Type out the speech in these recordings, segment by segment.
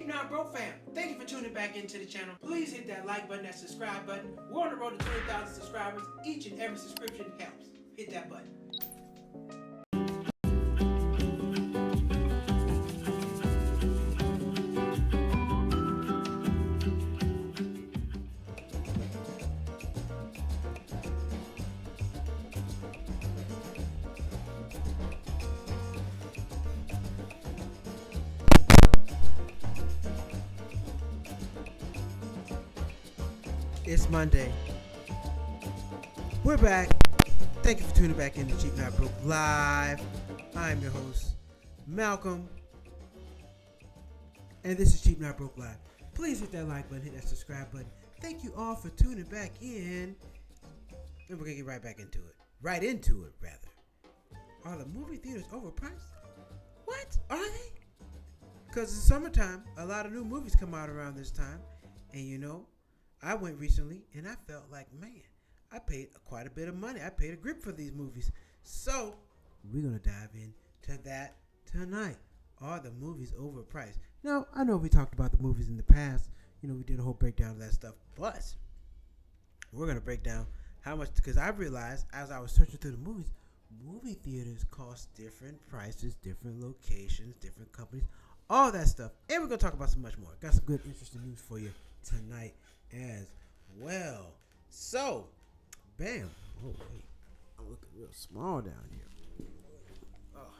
Cheap Not Broke fam, thank you for tuning back into the channel. Please hit that like button, that subscribe button. We're on the road to 20,000 subscribers. Each and every subscription helps. Hit that button. It's Monday. We're back. Thank you for tuning back into Cheap Not Broke Live. I'm your host, Malcolm. And this is Cheap Not Broke Live. Please hit that like button, hit that subscribe button. Thank you all for tuning back in. And we're going to get right back into it. Right into it, rather. Are the movie theaters overpriced? What? Are they? Because it's summertime. A lot of new movies come out around this time. And you know, I went recently and I felt like, man, I paid quite a bit of money. I paid a grip for these movies. So we're going to dive into that tonight. Are the movies overpriced? Now, I know we talked about the movies in the past. You know, we did a whole breakdown of that stuff. But we're going to break down how much, because I realized as I was searching through the movies, movie theaters cost different prices, different locations, different companies, all that stuff. And we're going to talk about so much more. Got some good, interesting news for you tonight as well. So, bam. Oh, wait. I'm looking real small down here. Oh.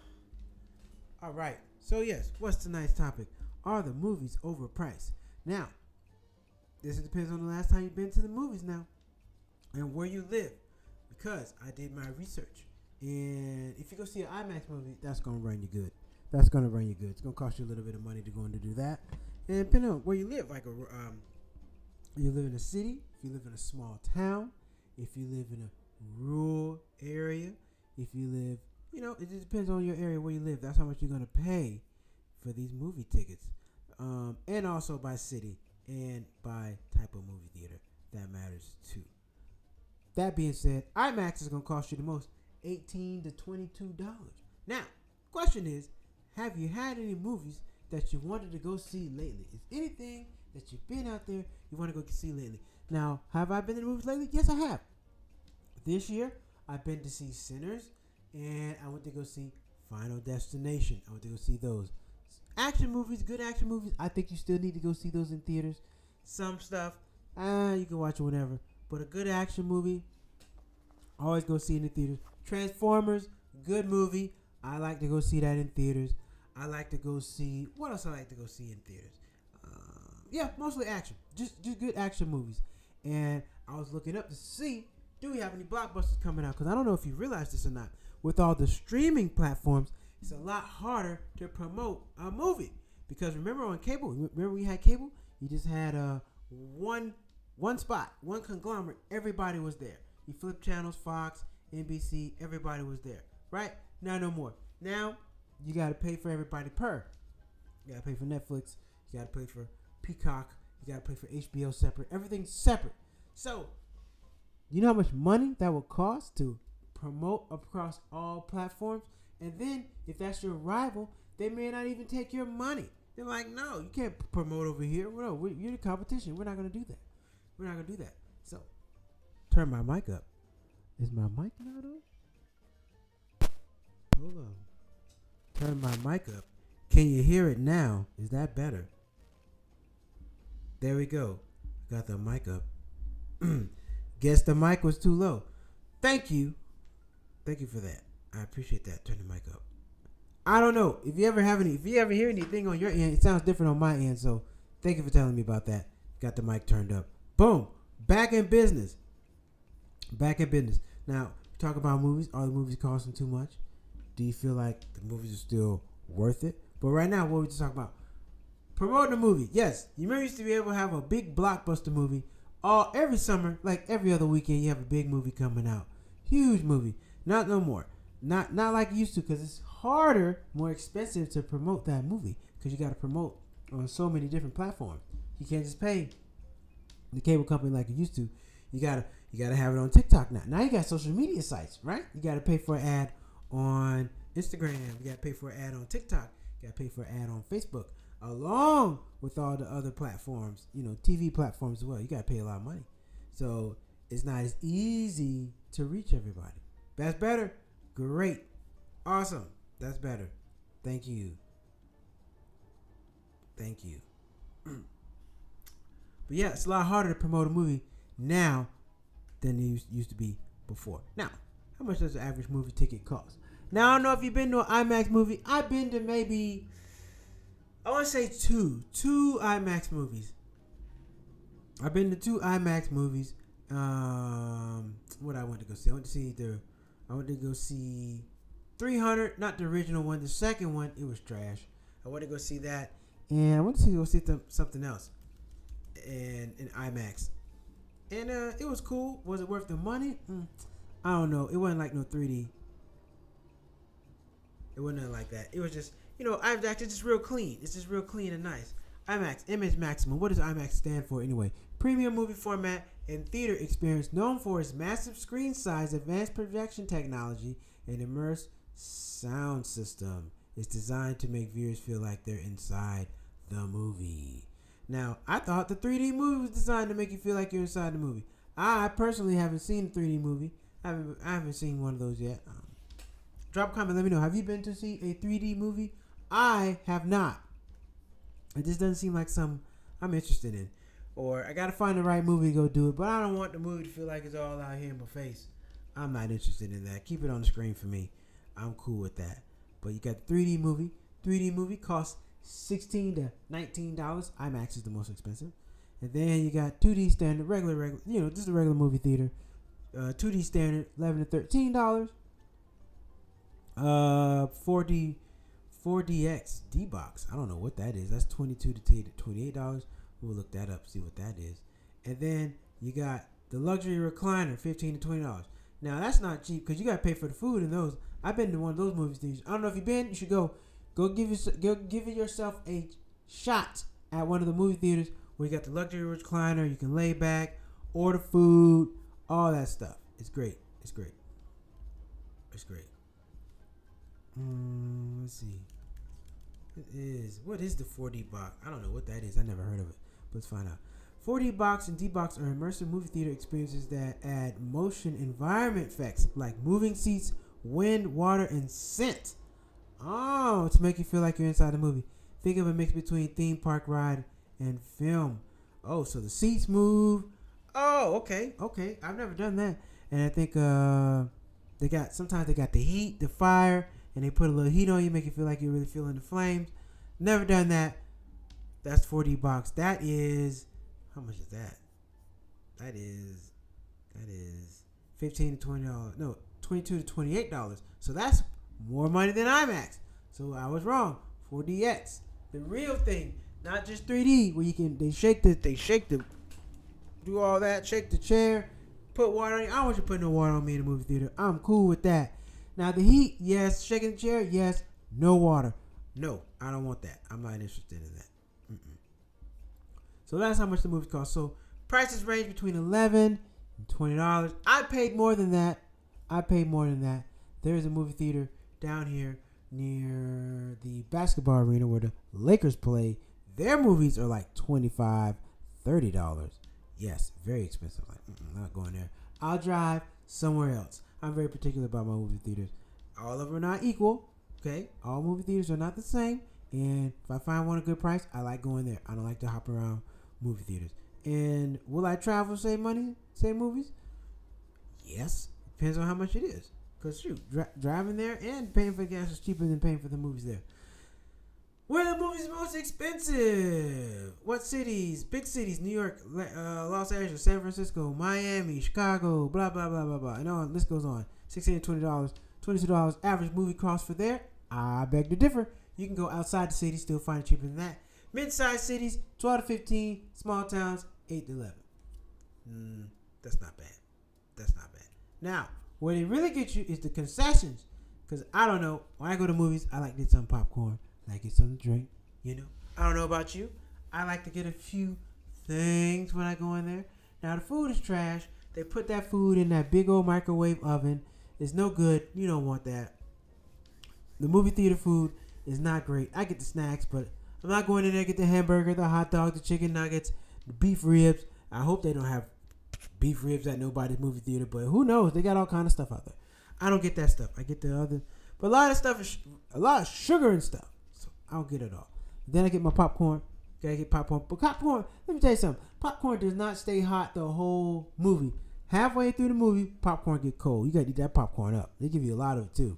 All right. So, yes, what's tonight's topic? Are the movies overpriced? Now, this depends on the last time you've been to the movies now and where you live, because I did my research. And if you go see an IMAX movie, that's going to run you good. That's going to run you good. It's going to cost you a little bit of money to go in to do that. And depending on where you live, like you live in a city, if you live in a small town, if you live in a rural area, if you live, you know, it just depends on your area where you live. That's how much you're going to pay for these movie tickets. And also by city and by type of movie theater. That matters too. That being said, IMAX is going to cost you the most, $18 to $22. Now, question is, have you had any movies that you wanted to go see lately? Is anything that you've been out there you want to go see lately? Now, have I been to the movies lately? Yes, I have. This year, I've been to see Sinners, and I went to go see Final Destination. I went to go see those. Action movies, good action movies. I think you still need to go see those in theaters. Some stuff, you can watch it whenever. But a good action movie, always go see it in the theaters. Transformers, good movie. I like to go see that in theaters. I like to go see, what else I like to go see in theaters? Yeah, mostly action. Just good action movies. And I was looking up to see, do we have any blockbusters coming out? Because I don't know if you realize this or not. With all the streaming platforms, it's a lot harder to promote a movie. Because remember on cable, remember we had cable? You just had one spot, one conglomerate. Everybody was there. You flip channels, Fox, NBC, everybody was there. Right? Now no more. Now you got to pay for everybody per. You got to pay for Netflix. You got to pay for Peacock. You got to pay for HBO separate. Everything's separate. So, you know how much money that will cost to promote across all platforms? And then, if that's your rival, they may not even take your money. They're like, no, you can't promote over here. No, you're the competition. We're not going to do that. We're not going to do that. So, turn my mic up. Is my mic not on? Hold on. Turn my mic up. Can you hear it now? Is that better? There we go. Got the mic up. Guess the mic was too low. Thank you. Thank you for that. I appreciate that. Turn the mic up. I don't know. If you ever hear anything on your end, it sounds different on my end. So thank you for telling me about that. Got the mic turned up. Boom. Back in business. Back in business. Now, talk about movies. Are the movies costing too much? Do you feel like the movies are still worth it? But right now, what we just talking about? Promoting a movie. Yes. You remember you used to be able to have a big blockbuster movie every summer, like every other weekend, you have a big movie coming out. Huge movie. Not no more. Not like you used to, because it's harder, more expensive to promote that movie, because you got to promote on so many different platforms. You can't just pay the cable company like you used to. You gotta have it on TikTok now. Now you got social media sites, right? You gotta pay for an ad on Instagram. You gotta pay for an ad on TikTok. You gotta pay for an ad on Facebook. along with all the other platforms, TV platforms as well. You got to pay a lot of money. So it's not as easy to reach everybody. That's better. Great. Awesome. That's better. Thank you. Thank you. But yeah, it's a lot harder to promote a movie now than it used to be before. Now, how much does the average movie ticket cost? Now, I don't know if you've been to an IMAX movie. I've been to maybe, I want to say two IMAX movies. I've been to 2 IMAX movies. What I went to go see? I went to go see 300, not the original one. The second one, it was trash. I went to go see that. And I went to go see something else in IMAX. And it was cool. Was it worth the money? I don't know. It wasn't like no 3D. It wasn't nothing like that. It was just, IMAX is just real clean. It's just real clean and nice. IMAX, Image Maximum. What does IMAX stand for anyway? Premium movie format and theater experience known for its massive screen size, advanced projection technology, and immersive sound system. It's designed to make viewers feel like they're inside the movie. Now, I thought the 3D movie was designed to make you feel like you're inside the movie. I personally haven't seen a 3D movie. I haven't seen one of those yet. Drop a comment, let me know. Have you been to see a 3D movie? I have not. It just doesn't seem like something I'm interested in. Or I gotta find the right movie to go do it, but I don't want the movie to feel like it's all out here in my face. I'm not interested in that. Keep it on the screen for me. I'm cool with that. But you got the 3D movie. 3D movie costs $16 to $19. IMAX is the most expensive. And then you got 2D standard, regular, just a regular movie theater. 2D standard, $11 to $13. 4DX D-Box. I don't know what that is. That's $22 to $28. We'll look that up, see what that is. And then you got the luxury recliner, $15 to $20. Now that's not cheap because you got to pay for the food in those. I've been to one of those movie theaters. I don't know if you've been. You should go. Go give yourself a shot at one of the movie theaters where you got the luxury recliner. You can lay back, order food, all that stuff. It's great. It's great. It's great. Let's see. What is the 4D box? I don't know what that is. I never heard of it. Let's find out. 4D box and D-Box are immersive movie theater experiences that add motion environment effects like moving seats, wind, water, and scent. Oh, to make you feel like you're inside the movie. Think of a mix between theme park ride and film. Oh, so the seats move. Oh, okay. I've never done that. And I think sometimes they got the heat, the fire, and they put a little heat on you, make you feel like you're really feeling the flames. Never done that. That's 4D box. That is, how much is that? That is $15 to $20. No, $22 to $28. So that's more money than IMAX. So I was wrong. 4DX, the real thing, not just 3D, where they shake the, do all that, shake the chair, put water on you. I don't want you putting no water on me in the movie theater. I'm cool with that. Now the heat, yes. Shaking the chair, yes. No water. No, I don't want that. I'm not interested in that. So that's how much the movie costs. So prices range between $11 and $20. I paid more than that. There's a movie theater down here near the basketball arena where the Lakers play. Their movies are like $25, $30. Yes, very expensive. Like, not going there. I'll drive somewhere else. I'm very particular about my movie theaters. All of them are not equal. Okay, all movie theaters are not the same. And if I find one a good price, I like going there. I don't like to hop around movie theaters. And will I travel, save money, save movies? Yes, depends on how much it is. Because shoot, driving there and paying for gas is cheaper than paying for the movies there. Where are the movies most expensive? What cities? Big cities: New York, Los Angeles, San Francisco, Miami, Chicago, blah blah blah blah blah. And on, this goes on. $16 to $20, $22 average movie cost for there. I beg to differ. You can go outside the city, still find it cheaper than that. Mid-sized cities, 12 to 15. Small towns, 8 to 11. That's not bad. Now, where they really get you is the concessions. Because I don't know. When I go to movies, I like to get some popcorn. I like to get something to drink. I don't know about you. I like to get a few things when I go in there. Now, the food is trash. They put that food in that big old microwave oven. It's no good. You don't want that. The movie theater food is not great. I get the snacks, but I'm not going in there to get the hamburger, the hot dog, the chicken nuggets, the beef ribs. I hope they don't have beef ribs at nobody's movie theater, but who knows? They got all kind of stuff out there. I don't get that stuff. I get the other, but a lot of stuff is a lot of sugar and stuff. So I don't get it all. Then I get my popcorn. Gotta get popcorn. But popcorn, let me tell you something. Popcorn does not stay hot the whole movie. Halfway through the movie, popcorn get cold. You gotta eat that popcorn up. They give you a lot of it too.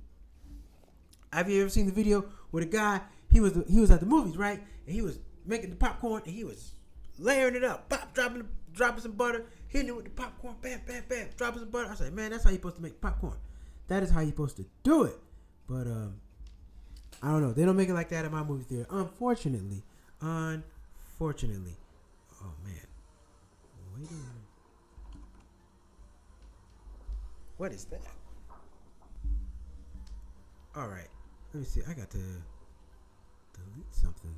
Have you ever seen the video where the guy he was at the movies, right? And he was making the popcorn and he was layering it up, pop, dropping some butter, hitting it with the popcorn, bam, bam, bam, dropping some butter. I said, man, that's how you're supposed to make popcorn. That is how you're supposed to do it. But I don't know. They don't make it like that at my movie theater. Unfortunately. Oh man. Wait a minute. What is that? All right. Let me see. I got to delete something.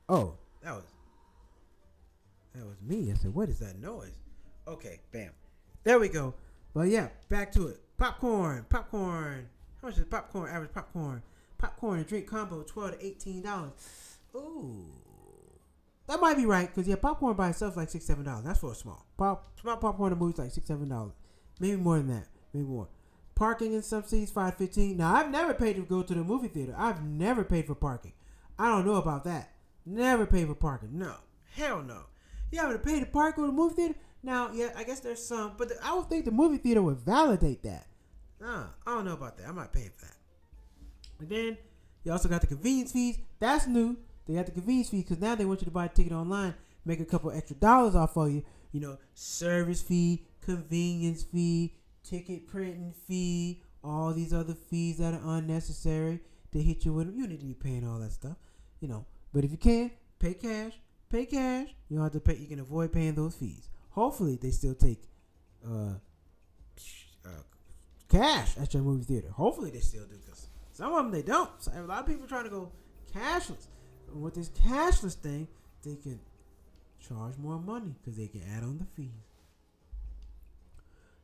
Oh, that was me. I said, what is that noise? Okay, bam. There we go. But yeah, back to it. Popcorn. How much is popcorn? Average popcorn and drink combo, $12 to $18. Ooh, that might be right because popcorn by itself is like $6-7. That's for a small popcorn. The movie's like $6-7. Maybe more than that. Maybe more. Parking in some seats $5-15. Now I've never paid to go to the movie theater. I've never paid for parking. I don't know about that. Never paid for parking. No, hell no. You having to pay to park on the movie theater? Now, yeah, I guess there's some, but I would think the movie theater would validate that. Nah, I don't know about that. I might pay for that. And then you also got the convenience fees. That's new. They got the convenience fees because now they want you to buy a ticket online, make a couple extra dollars off of you. You know, service fee, convenience fee, ticket printing fee, all these other fees that are unnecessary. They hit you with them. You need to be paying all that stuff, you know. But if you can, pay cash. You don't have to pay. You can avoid paying those fees. Hopefully, they still take cash at your movie theater. Hopefully, they still do because some of them they don't. So a lot of people are trying to go cashless. And with this cashless thing, they can charge more money because they can add on the fees.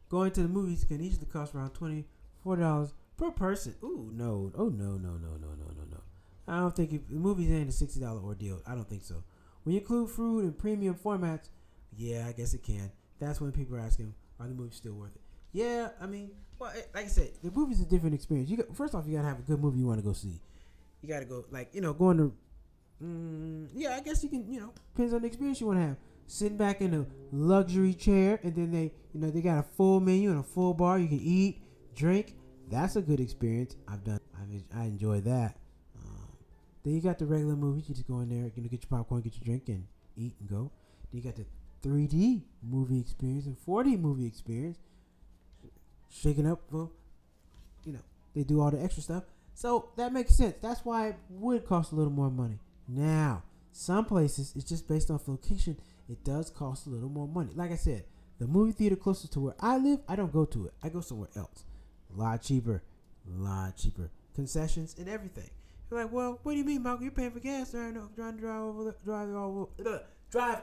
Going to the movies can easily cost around $24 per person. Ooh, no. Oh, no. I don't think the movies ain't a $60 ordeal. I don't think so. When you include food and premium formats, yeah, I guess it can. That's when people are asking, are the movies still worth it? Yeah, I mean, well, like I said, the movie's a different experience. First off, you got to have a good movie you want to go see. You got to go, going to, yeah, I guess you can, depends on the experience you want to have. Sitting back in a luxury chair, and then they got a full menu and a full bar. You can eat, drink. That's a good experience. I enjoy that. Then you got the regular movies. You just go in there, get your popcorn, get your drink, and eat and go. Then you got the 3D movie experience and 4D movie experience. Shaking up, well, they do all the extra stuff. So that makes sense. That's why it would cost a little more money. Now, some places, it's just based off location. It does cost a little more money. Like I said, the movie theater closest to where I live, I don't go to it. I go somewhere else. A lot cheaper. Concessions and everything. You're like, well, what do you mean, Malcolm? You're paying for gas there. No, drive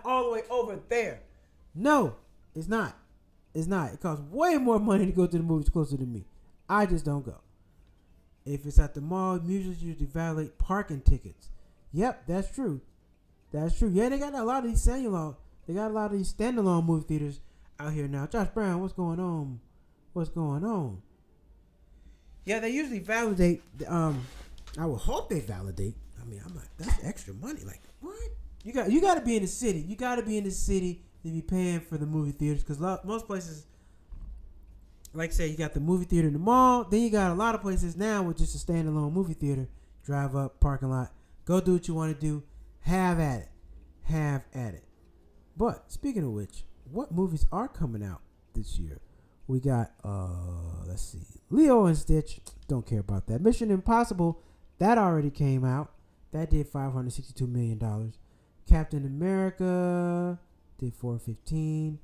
all the way over there. No, it's not. It costs way more money to go to the movies closer to me. I just don't go. If it's at the mall, usually validate parking tickets. Yep, that's true. Yeah, they got a lot of these standalone movie theaters out here now. Josh Brown, what's going on? Yeah, they usually validate. I would hope they validate. I mean, I'm like, that's extra money. Like, what? You got to be in the city. You got to be in the city to be paying for the movie theaters because most places, like say, you got the movie theater in the mall. Then you got a lot of places now with just a standalone movie theater. Drive up, parking lot, go do what you want to do. Have at it. But speaking of which, what movies are coming out this year? We got let's see, Leo and Stitch. Don't care about that. Mission Impossible. That already came out. That did $562 million. Captain America did $415.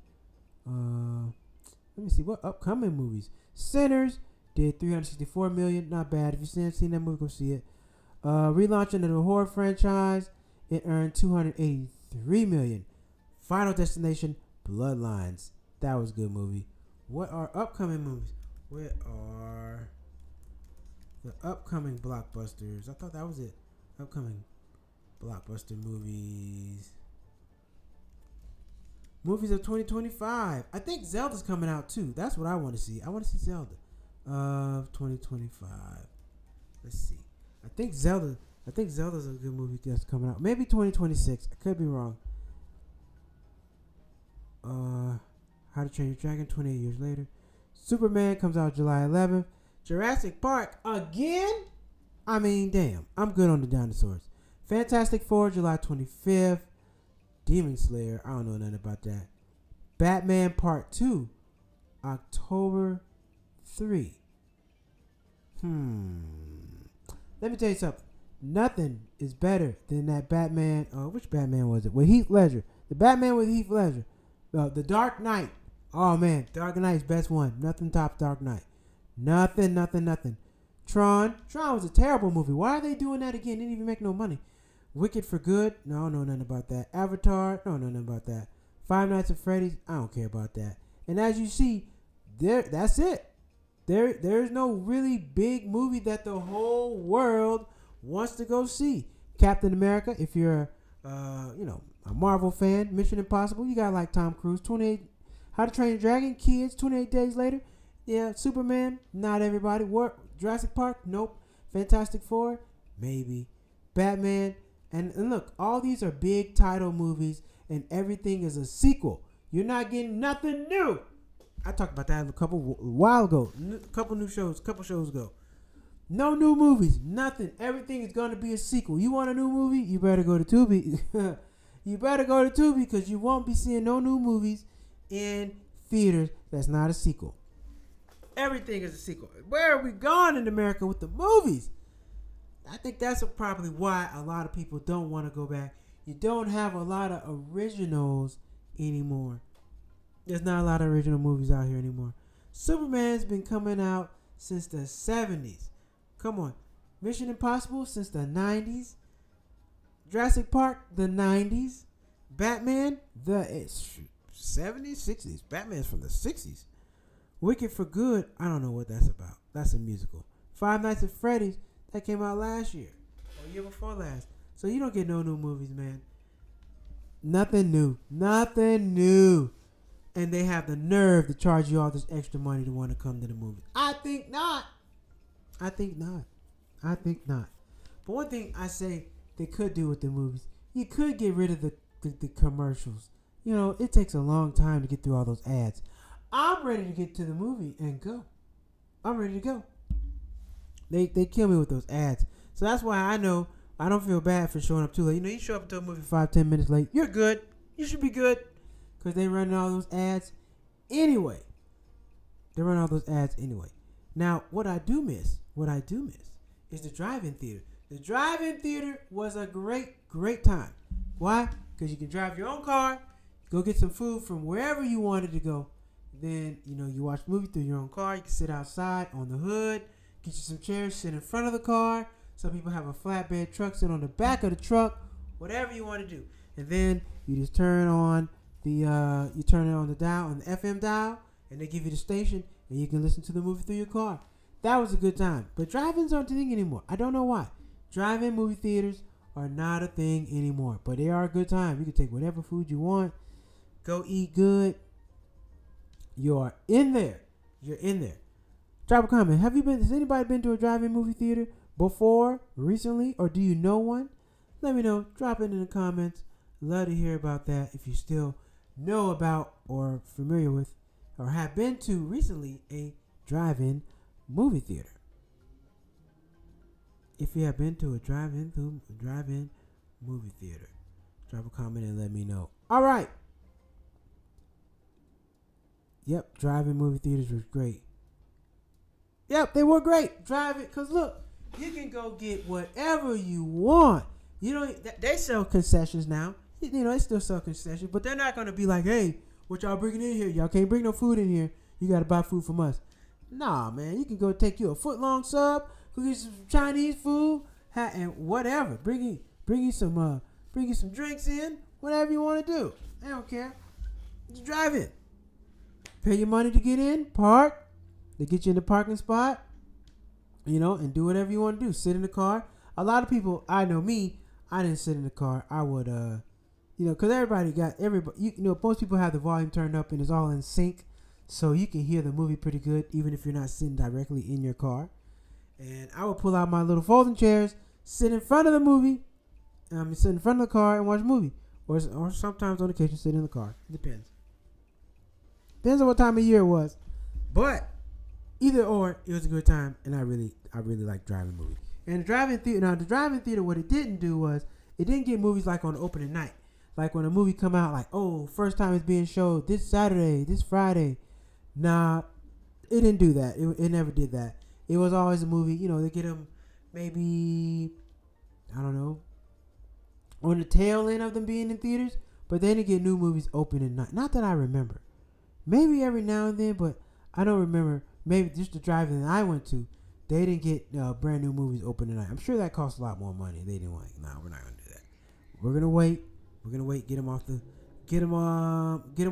Let me see what upcoming movies. Sinners did $364 million. Not bad. If you haven't seen that movie, go see it. Relaunching the horror franchise, it earned $283 million. Final Destination, Bloodlines. That was a good movie. What are upcoming movies? What are The upcoming blockbusters. I thought that was it. Upcoming blockbuster movies. Movies of 2025. I think Zelda's coming out too. That's what I want to see. I want to see Zelda of 2025. Let's see. I think Zelda's a good movie that's coming out. Maybe 2026. I could be wrong. How to Train Your Dragon 28 years later. Superman comes out July 11th. Jurassic Park again? I mean, damn. I'm good on the dinosaurs. Fantastic Four July 25th. Demon Slayer. I don't know nothing about that. Batman Part 2 October 3. Let me tell you something. Nothing is better than that Batman. Which Batman was it? With Heath Ledger. The Batman with Heath Ledger. The Dark Knight. Oh man, Dark Knight's best one. Nothing tops Dark Knight. Nothing. Tron was a terrible movie. Why are they doing that again? Didn't even make no money. Wicked for Good. No, I don't know nothing about that. Avatar. No, nothing about that. Five Nights at Freddy's. I don't care about that. And as you see, that's it. There's no really big movie that the whole world wants to go see. Captain America, if you're a Marvel fan. Mission Impossible, you got like Tom Cruise. 28. How to Train Your Dragon, kids. 28 Days Later. Yeah, Superman. Not everybody. Jurassic Park. Nope. Fantastic Four. Maybe. Batman. And look, all these are big title movies, and everything is a sequel. You're not getting nothing new. I talked about that a while ago. A couple shows ago. No new movies. Nothing. Everything is going to be a sequel. You want a new movie? You better go to Tubi. You better go to Tubi because you won't be seeing no new movies in theaters that's not a sequel. Everything is a sequel. Where are we going in America with the movies? I think that's probably why a lot of people don't want to go back. You don't have a lot of originals anymore. There's not a lot of original movies out here anymore. Superman's been coming out since the 70s. Come on. Mission Impossible since the 90s. Jurassic Park, the 90s. Batman, the 70s, 60s. Batman's from the 60s. Wicked for Good, I don't know what that's about. That's a musical. Five Nights at Freddy's, that came out last year. Or year before last. So you don't get no new movies, man. Nothing new. And they have the nerve to charge you all this extra money to want to come to the movie. I think not. But one thing I say they could do with the movies, you could get rid of the commercials. You know, it takes a long time to get through all those ads. I'm ready to get to the movie and go. I'm ready to go. They kill me with those ads. So that's why I know I don't feel bad for showing up too late. You know, you show up to a movie 5-10 minutes late, you're good. You should be good. Because they run all those ads anyway. Now, what I do miss is the drive-in theater. The drive-in theater was a great time. Why? Because you can drive your own car, go get some food from wherever you wanted to go. Then, you watch the movie through your own car. You can sit outside on the hood, get you some chairs, sit in front of the car. Some people have a flatbed truck, sit on the back of the truck, whatever you want to do. And then you just turn on the dial, on the FM dial, and they give you the station, and you can listen to the movie through your car. That was a good time. But drive-ins aren't a thing anymore. I don't know why. Drive-in movie theaters are not a thing anymore. But they are a good time. You can take whatever food you want. Go eat good. You are in there. You're in there. Drop a comment. Has anybody been to a drive-in movie theater before, recently, or do you know one? Let me know. Drop it in the comments. Love to hear about that. If you still know about or familiar with or have been to recently a drive-in movie theater. If you have been to a drive-in movie theater, drop a comment and let me know. All right. Yep, drive-in movie theaters were great. Yep, they were great. Drive-in, because look, you can go get whatever you want. They sell concessions now. They still sell concessions, but they're not going to be like, hey, what y'all bringing in here? Y'all can't bring no food in here. You got to buy food from us. Nah, man, you can go take you a foot-long sub, go get some Chinese food, and whatever. Bring you some drinks in, whatever you want to do. They don't care. Just drive in. Pay your money to get in, park. They get you in the parking spot. and do whatever you want to do. Sit in the car. A lot of people, I know me, I didn't sit in the car. I would, because most people have the volume turned up and it's all in sync. So you can hear the movie pretty good, even if you're not sitting directly in your car. And I would pull out my little folding chairs, sit in front of the movie, sit in front of the car and watch a movie. Or sometimes on occasion sit in the car. It depends. Depends on what time of year it was. But either or, it was a good time, and I really like driving movies. And the drive-in theater, what it didn't do was it didn't get movies like on opening night. Like when a movie come out, like, oh, first time it's being showed this Saturday, this Friday. Nah, it didn't do that. It never did that. It was always a movie, they get them maybe, I don't know, on the tail end of them being in theaters, but they didn't get new movies opening night. Not that I remember. Maybe every now and then, but I don't remember. Maybe just the drive-in that I went to, they didn't get brand new movies open tonight. I'm sure that costs a lot more money. They didn't like, we're not gonna do that. We're gonna wait. Get them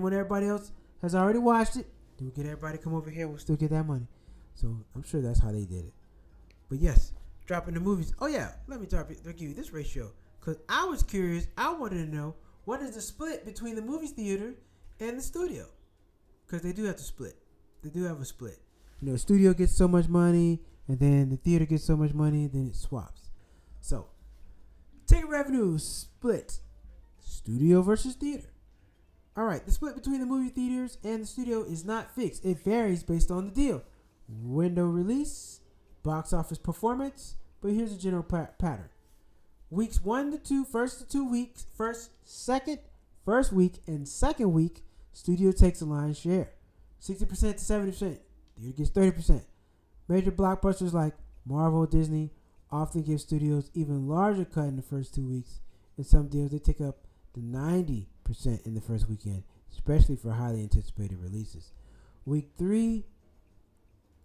when everybody else has already watched it. Then we'll get everybody to come over here. We'll still get that money. So I'm sure that's how they did it. But yes, dropping the movies. Oh yeah, let me give you this ratio because I was curious. I wanted to know what is the split between the movie theater and the studio, because they do have to split. They do have a split. The studio gets so much money, and then the theater gets so much money, then it swaps. So, ticket revenue split. Studio versus theater. All right, the split between the movie theaters and the studio is not fixed. It varies based on the deal. Window release, box office performance, but here's a general pattern. Weeks 1 to 2, first 2 weeks, first week, and second week, studio takes a lion's share. 60% to 70%. Theater gets 30%. Major blockbusters like Marvel, Disney often give studios even larger cut in the first 2 weeks. In some deals, they take up to 90% in the first weekend, especially for highly anticipated releases. Week 3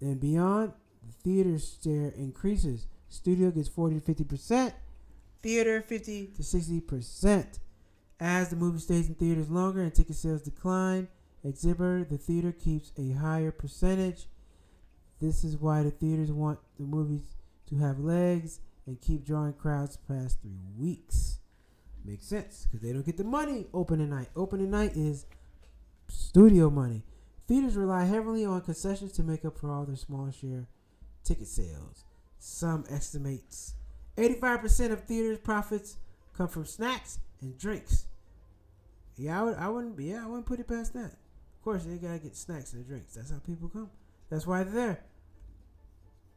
and beyond, the theater share increases. Studio gets 40 to 50%. Theater 50 to 60%. As the movie stays in theaters longer and ticket sales decline, the theater keeps a higher percentage. This is why the theaters want the movies to have legs and keep drawing crowds past 3 weeks. Makes sense, because they don't get the money opening night. Opening night is studio money. Theaters rely heavily on concessions to make up for all their small share ticket sales. Some estimates 85% of theaters' profits come from snacks and drinks. I wouldn't put it past that. Of course, they gotta get snacks and drinks. That's how people come. That's why they're there.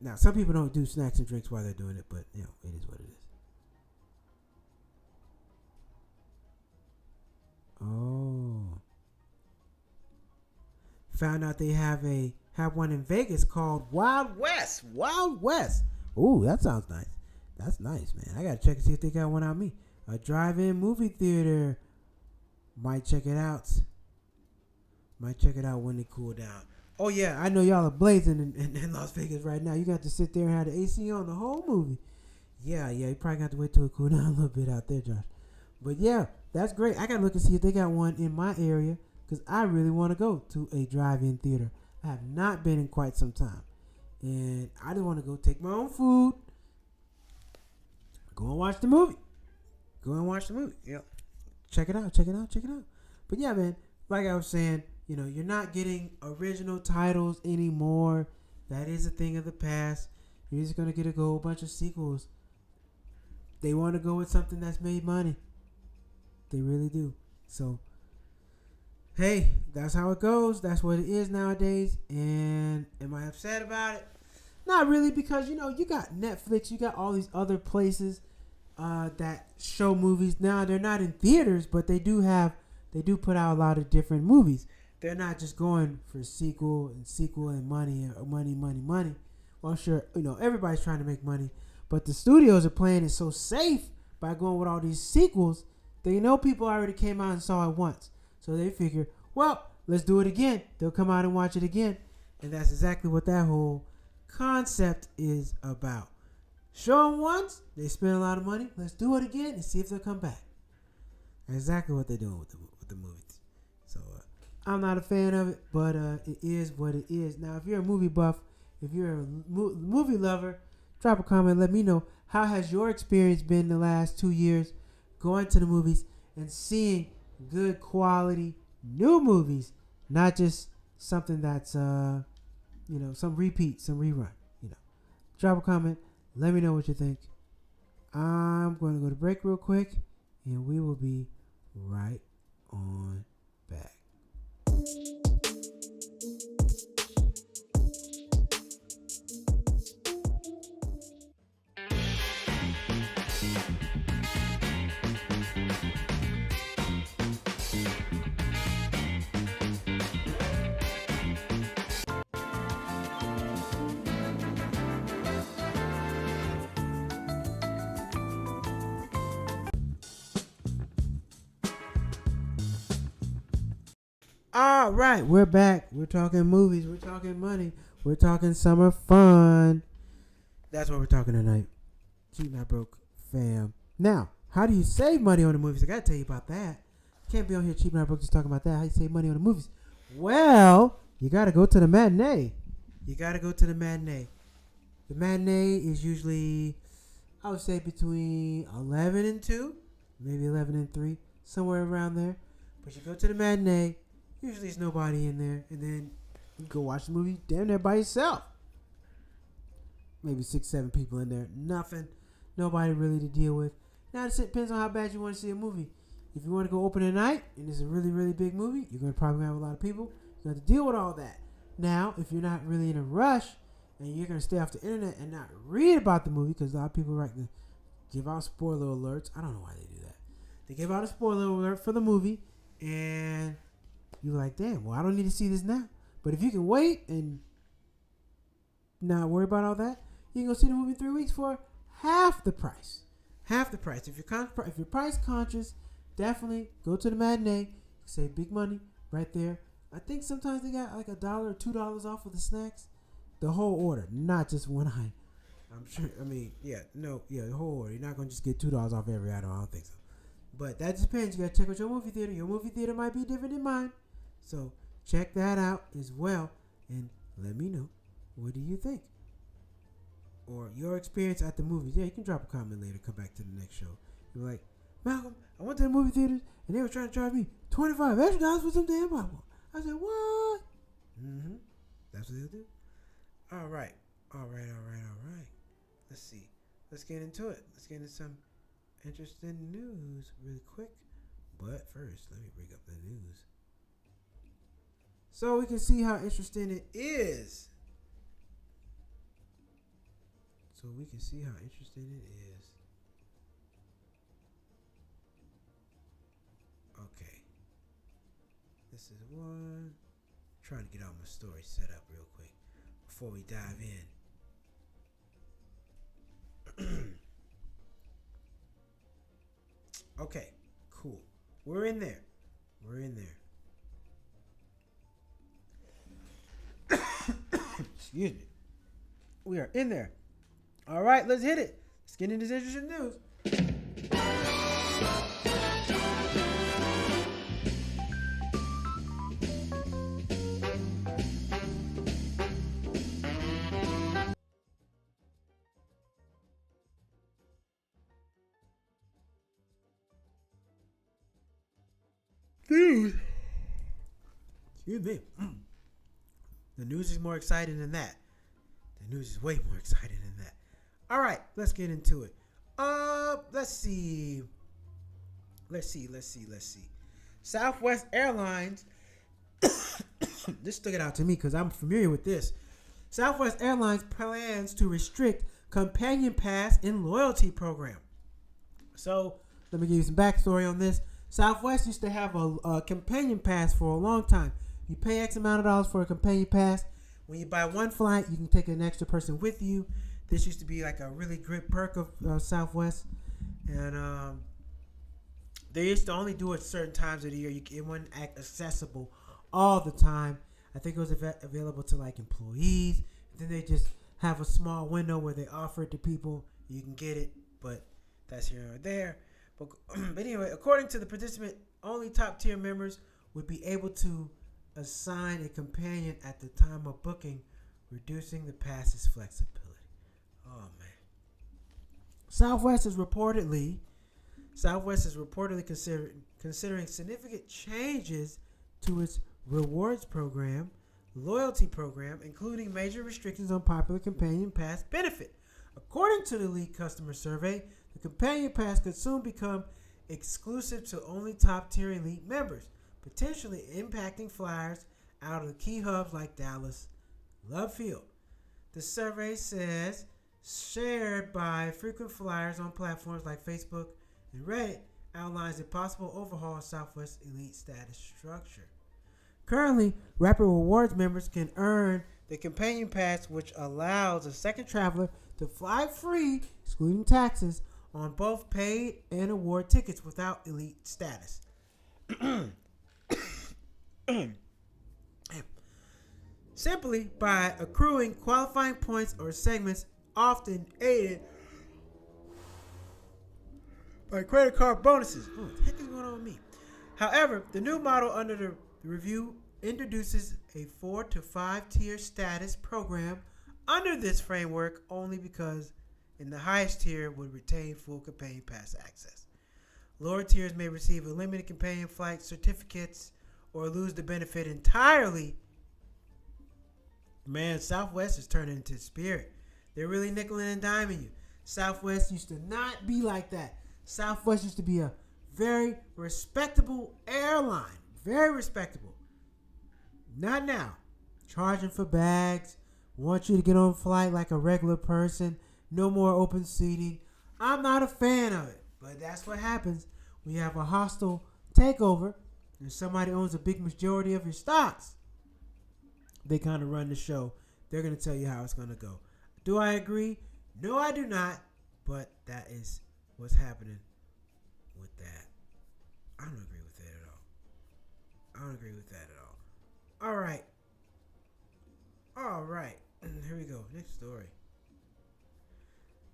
Now, some people don't do snacks and drinks while they're doing it, but it is what it is. Oh. Found out they have one in Vegas called Wild West. Wild West. Ooh, that sounds nice. That's nice, man. I gotta check and see if they got one out me. A drive-in movie theater. Might check it out. When they cool down. Oh yeah, I know y'all are blazing in Las Vegas right now. You got to sit there and have the AC on the whole movie. Yeah, you probably got to wait till it cool down a little bit out there, Josh. But yeah, that's great. I gotta look and see if they got one in my area, because I really want to go to a drive-in theater. I have not been in quite some time, and I just want to go take my own food, go and watch the movie. Yep. Check it out. But yeah, man, like I was saying, you're not getting original titles anymore. That is a thing of the past. You're just gonna get a whole bunch of sequels. They want to go with something that's made money. They really do. So, hey, that's how it goes. That's what it is nowadays. And am I upset about it? Not really, because you got Netflix, you got all these other places that show movies. Now they're not in theaters, but they do put out a lot of different movies. They're not just going for sequel and money. Well, I'm sure everybody's trying to make money, but the studios are playing it so safe by going with all these sequels. They know people already came out and saw it once, so they figure, well, let's do it again. They'll come out and watch it again, and that's exactly what that whole concept is about. Show them once, they spend a lot of money. Let's do it again and see if they'll come back. That's exactly what they're doing with the movies. So I'm not a fan of it, but it is what it is. Now, if you're a movie buff If you're a movie lover, drop a comment. Let me know how has your experience been the last 2 years going to the movies and seeing good quality new movies, not just something that's some repeat, some rerun. Drop a comment. Let me know what you think. I'm going to go to break real quick, and we will be right on back. All right, we're back. We're talking movies. We're talking money. We're talking summer fun. That's what we're talking tonight. Cheap Not Broke fam. Now, how do you save money on the movies? I got to tell you about that. Can't be on here Cheap Not Broke just talking about that. How you save money on the movies? Well, you got to go to the matinee. The matinee is usually, I would say, between 11 and 2, maybe 11 and 3, somewhere around there. But you go to the matinee. Usually there's nobody in there, and then you go watch the movie damn near by yourself. Maybe 6, 7 people in there. Nothing. Nobody really to deal with. Now, it depends on how bad you want to see a movie. If you want to go open at night, and it's a really, really big movie, you're going to probably have a lot of people. You have to deal with all that. Now, if you're not really in a rush, and you're going to stay off the internet and not read about the movie, because a lot of people like to give out spoiler alerts. I don't know why they do that. They give out a spoiler alert for the movie, and you're like, damn, well, I don't need to see this now. But if you can wait and not worry about all that, you can go see the movie in 3 weeks for half the price. If you're price conscious, definitely go to the matinee. Save big money right there. I think sometimes they got like $1 or $2 off of the snacks. The whole order, not just one item. I'm sure. I mean, the whole order. You're not gonna just get $2 off every item. I don't think so. But that just depends. You gotta check with your movie theater. Your movie theater might be different than mine. So check that out as well, and let me know, what do you think? Or your experience at the movies. Yeah, you can drop a comment later, come back to the next show. You're like, Malcolm, I went to the movie theaters, and they were trying to charge me $25 extra for some damn popcorn. I said, what? That's what they'll do. All right. Let's see. Let's get into it. Let's get into some interesting news really quick. But first, let me bring up the news, so we can see how interesting it is. Okay. This is one. Trying to get all my story set up real quick before we dive in. Okay, cool. We're in there. Excuse me. We are in there. All right, let's hit it. Let's get into this interesting news. News. Excuse me. The news is more exciting than that. The news is way more exciting than that. All right, let's get into it. Let's see. Southwest Airlines. This stuck it out to me because I'm familiar with this. Southwest Airlines plans to restrict companion pass in loyalty program. So let me give you some backstory on this. Southwest used to have a companion pass for a long time. You pay X amount of dollars for a companion pass. When you buy one flight, you can take an extra person with you. This used to be like a really great perk of Southwest. And they used to only do it certain times of the year. It wasn't accessible all the time. I think it was available to like employees. Then they just have a small window where they offer it to people. You can get it, but that's here or there. But anyway, according to the participant, only top tier members would be able to assign a companion at the time of booking reducing the pass's flexibility. Oh man. Southwest is reportedly considering significant changes to its rewards program, loyalty program, including major restrictions on popular Companion Pass benefit. According to the Elite customer survey, the Companion Pass could soon become exclusive to only top-tier Elite members, potentially impacting flyers out of the key hubs like Dallas, Love Field. The survey says, shared by frequent flyers on platforms like Facebook and Reddit, outlines a possible overhaul of Southwest Elite status structure. Currently, Rapid Rewards members can earn the Companion Pass, which allows a second traveler to fly free, excluding taxes, on both paid and award tickets without Elite status. Simply by accruing qualifying points or segments, often aided by credit card bonuses. What the heck is going on with me? However, the new model under the review introduces a 4 to 5 tier status program under this framework only because in the highest tier would retain full Companion Pass access. Lower tiers may receive a limited companion flight certificates or lose the benefit entirely. Man, Southwest is turning into Spirit. They're really nickeling and diming you. Southwest used to not be like that. Southwest used to be a very respectable airline. Very respectable. Not now. Charging for bags. Want you to get on flight like a regular person. No more open seating. I'm not a fan of it. But that's what happens when you have a hostile takeover and somebody owns a big majority of your stocks. They kind of run the show. They're going to tell you how it's going to go. Do I agree? No, I do not. But that is what's happening with that. I don't agree with that at all. I don't agree with that at all. All right. All right. Here we go. Next story.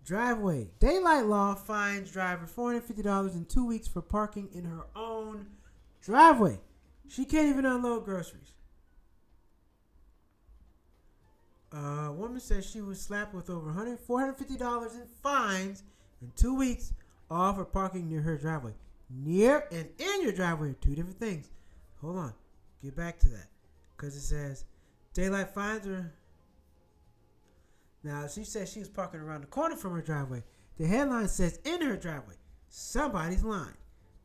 Driveway. Daylight law fines driver $450 in 2 weeks for parking in her own driveway. She can't even unload groceries. A woman says she was slapped with over $450 in fines in 2 weeks all for parking near her driveway. Near and in your driveway are two different things. Hold on. Get back to that. Because it says daylight fines are... Now, she says she was parking around the corner from her driveway. The headline says in her driveway. Somebody's lying.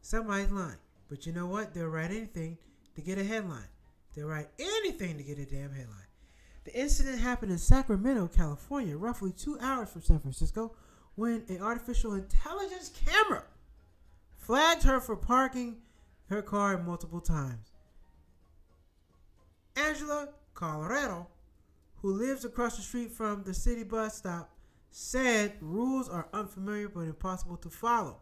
Somebody's lying. But you know what? They'll write anything to get a headline. They'll write anything to get a damn headline. The incident happened in Sacramento, California, roughly 2 hours from San Francisco, when an artificial intelligence camera flagged her for parking her car multiple times. Angela Colorado, who lives across the street from the city bus stop, said rules are unfamiliar but impossible to follow.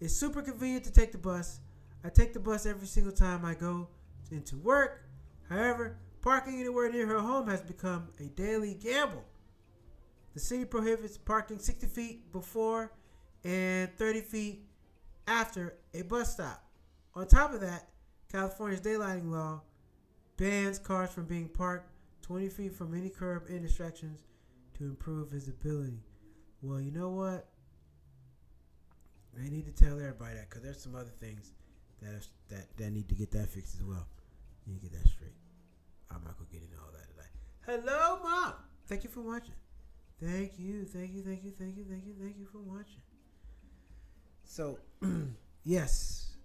It's super convenient to take the bus. I take the bus every single time I go into work. However, parking anywhere near her home has become a daily gamble. The city prohibits parking 60 feet before and 30 feet after a bus stop. On top of that, California's daylighting law bans cars from being parked 20 feet from any curb intersections to improve visibility. Well, you know what? They need to tell everybody that because there's some other things that need to get that fixed as well. You need to get that straight. I'm not going to get into all that tonight. Hello, Mom. Thank you for watching. Thank you for watching. So, yes.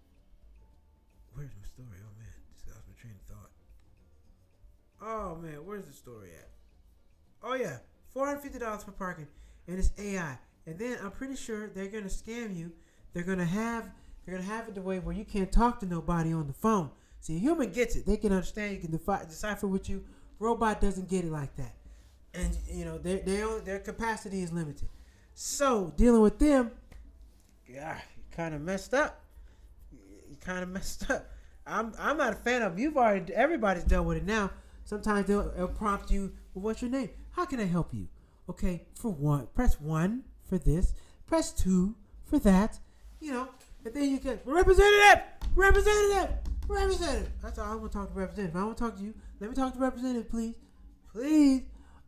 Where's my story? Oh, man. Just lost my train of thought. Oh, man. Where's the story at? Oh, yeah. $450 for parking. And it's AI. And then I'm pretty sure they're going to scam you. They're going to have it the way where you can't talk to nobody on the phone. See, a human gets it. They can understand. You can decipher with you. Robot doesn't get it like that. And, you know, their capacity is limited. So, dealing with them, yeah, you kind of messed up. I'm not a fan of them. Everybody's dealt with it now. Sometimes they'll prompt you, well, what's your name? How can I help you? Okay, for one, press 1 for this. Press 2 for that. You know, and then you get, representative. That's all. I want to talk to representative. I want to talk to you. Let me talk to representative, please. Please.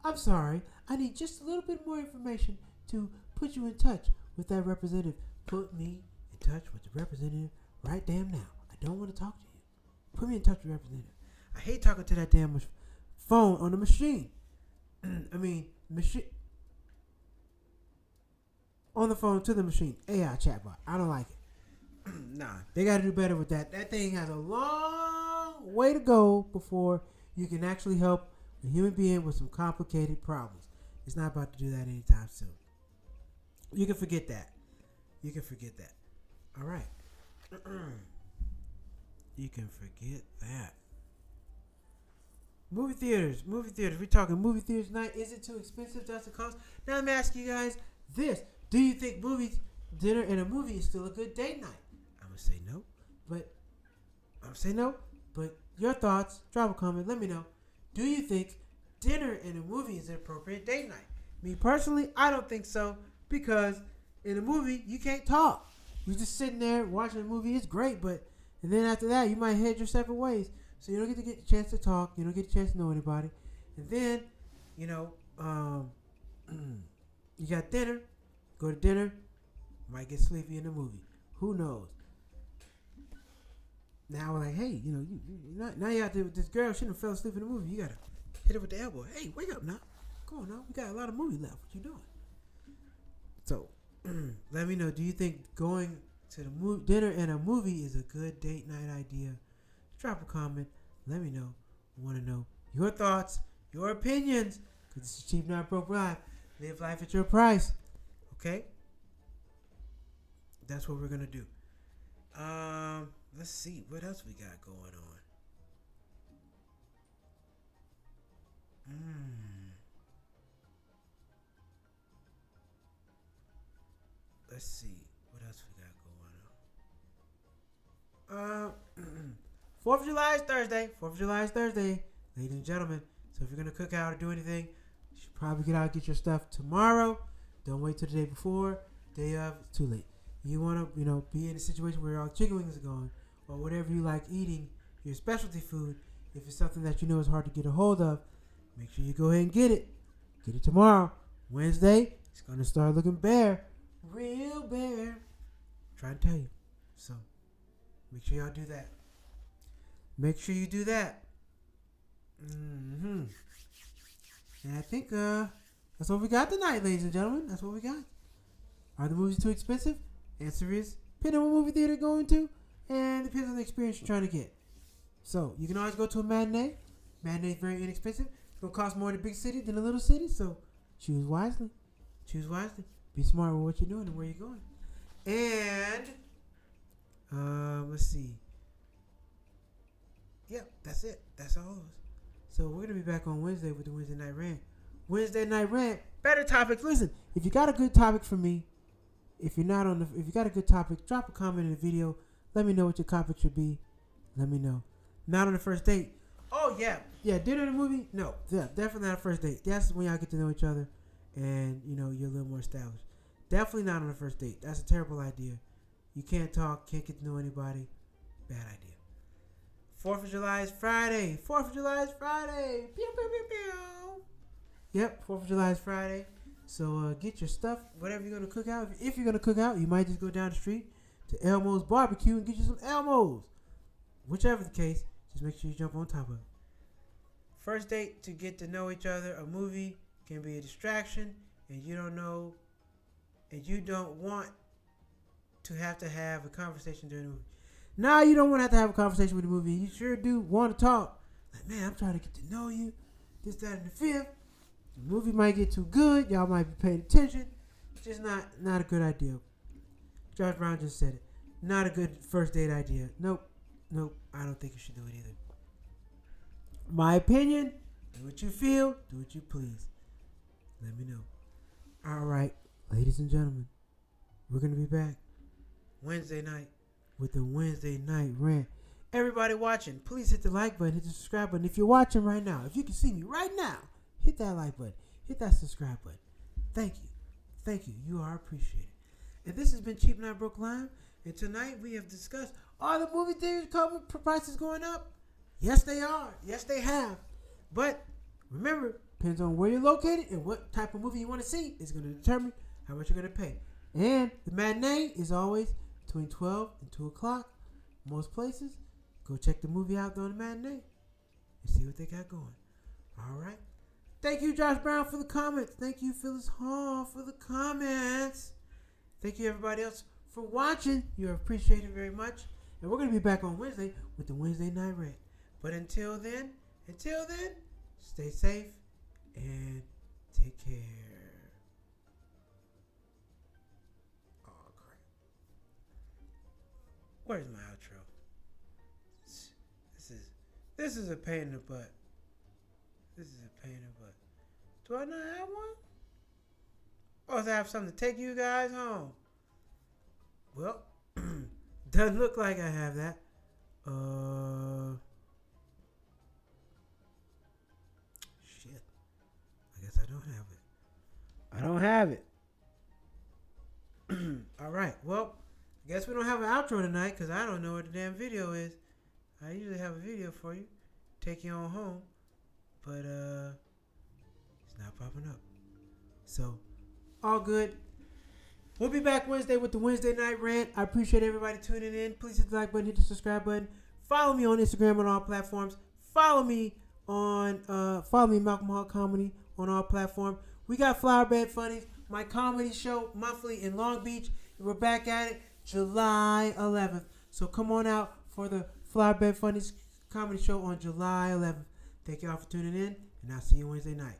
I'm sorry. I need just a little bit more information to put you in touch with that representative. Put me in touch with the representative right damn now. I don't want to talk to you. Put me in touch with the representative. I hate talking to that damn phone on the machine. Machine. On the phone to the machine. AI chatbot. I don't like it. Nah, they got to do better with that. That thing has a long way to go before you can actually help a human being with some complicated problems. It's not about to do that anytime soon. You can forget that. All right. You can forget that. Movie theaters. We're talking movie theaters tonight. Is it too expensive? Does it cost? Now let me ask you guys this. Do you think dinner and a movie is still a good date night? I'm going to say no. But your thoughts, drop a comment, let me know. Do you think dinner and a movie is an appropriate date night? Me personally, I don't think so, because in a movie, you can't talk. You're just sitting there watching a movie. It's great, and then after that, you might head your separate ways. So you don't get a chance to talk. You don't get a chance to know anybody. And then, you got dinner. Go to dinner. Might get sleepy in the movie. Who knows? Now we're like, hey, now you out there with this girl. She done fell asleep in the movie. You got to hit her with the elbow. Hey, wake up now. Come on now. We got a lot of movie left. What you doing? So, let me know. Do you think going to the dinner and a movie is a good date night idea? Drop a comment. Let me know. I want to know your thoughts, your opinions. Because this is Cheap Not Broke Live. Live life at your price. Okay? That's what we're going to do. Let's see. What else we got going on? Let's see. What else we got going on? 4th of July is Thursday. Ladies and gentlemen. So if you're going to cook out or do anything, you should probably get out and get your stuff tomorrow. Don't wait till the day before. Day of, it's too late. You want to, be in a situation where all chicken wings are gone, or whatever you like eating, your specialty food. If it's something that you know is hard to get a hold of, make sure you go ahead and get it. Get it tomorrow. Wednesday, it's going to start looking bare. Real bare. Trying to tell you. So, make sure y'all do that. Make sure you do that. And I think that's what we got tonight, ladies and gentlemen. That's what we got. Are the movies too expensive? Answer is, depending on what movie theater you're going to, and depends on the experience you're trying to get. So, you can always go to a matinee. Matinee is very inexpensive. It's going to cost more in a big city than a little city, so choose wisely. Be smart with what you're doing and where you're going. And, let's see. Yep, that's it. That's all of us. So, we're going to be back on Wednesday with the Wednesday Night Rant. Wednesday Night Rant, better topics. Listen, if you got a good topic for me, if you got a good topic, drop a comment in the video. Let me know what your topic should be. Let me know. Not on the first date. Oh, yeah, dinner and a movie? No, definitely not a first date. That's when y'all get to know each other and, you're a little more established. Definitely not on the first date. That's a terrible idea. You can't talk, can't get to know anybody. Bad idea. 4th of July is Friday. Pew, pew, pew, pew. Yep, 4th of July is Friday. So get your stuff, whatever you're going to cook out. If you're going to cook out, you might just go down the street to Elmo's Barbecue and get you some Elmo's. Whichever the case, just make sure you jump on top of it. First date to get to know each other. A movie can be a distraction, and you don't want to have a conversation during the movie. Now you don't want to have a conversation with the movie. You sure do want to talk. Like, man, I'm trying to get to know you. This, that, and the fifth. The movie might get too good. Y'all might be paying attention. It's just not a good idea. Josh Brown just said it. Not a good first date idea. Nope. I don't think you should do it either. My opinion. Do what you feel. Do what you please. Let me know. All right, ladies and gentlemen. We're going to be back Wednesday night with the Wednesday Night Rant. Everybody watching, please hit the like button, hit the subscribe button. If you're watching right now, if you can see me right now, hit that like button, hit that subscribe button. Thank you. You are appreciated. And this has been Cheap Not Broke Live. And tonight we have discussed, are the movie theaters prices going up? Yes, they are. Yes, they have. But remember, Depends on where you're located and what type of movie you want to see is going to determine how much you're going to pay. And the matinee is always between 12 and 2 o'clock. Most places, go check the movie out during the matinee and see what they got going. All right. Thank you, Josh Brown, for the comments. Thank you, Phyllis Hall, for the comments. Thank you, everybody else, for watching. You're appreciated very much. And we're going to be back on Wednesday with the Wednesday Night Rant. But until then, stay safe and take care. Oh, crap. Where's my outro? This is a pain in the butt. Do I not have one? Or do I have something to take you guys home? Well, doesn't look like I have that. Shit. I guess I don't have it. All right. Well, I guess we don't have an outro tonight because I don't know what the damn video is. I usually have a video for you, take you on home, but it's not popping up. So, all good. We'll be back Wednesday with the Wednesday Night Rant. I appreciate everybody tuning in. Please hit the like button, hit the subscribe button. Follow me on Instagram on all platforms. Follow me Malcolm Hall Comedy on all platforms. We got Flowerbed Funnies, my comedy show monthly in Long Beach. We're back at it July 11th. So come on out for the Flowerbed Funnies comedy show on July 11th. Thank y'all for tuning in, and I'll see you Wednesday night.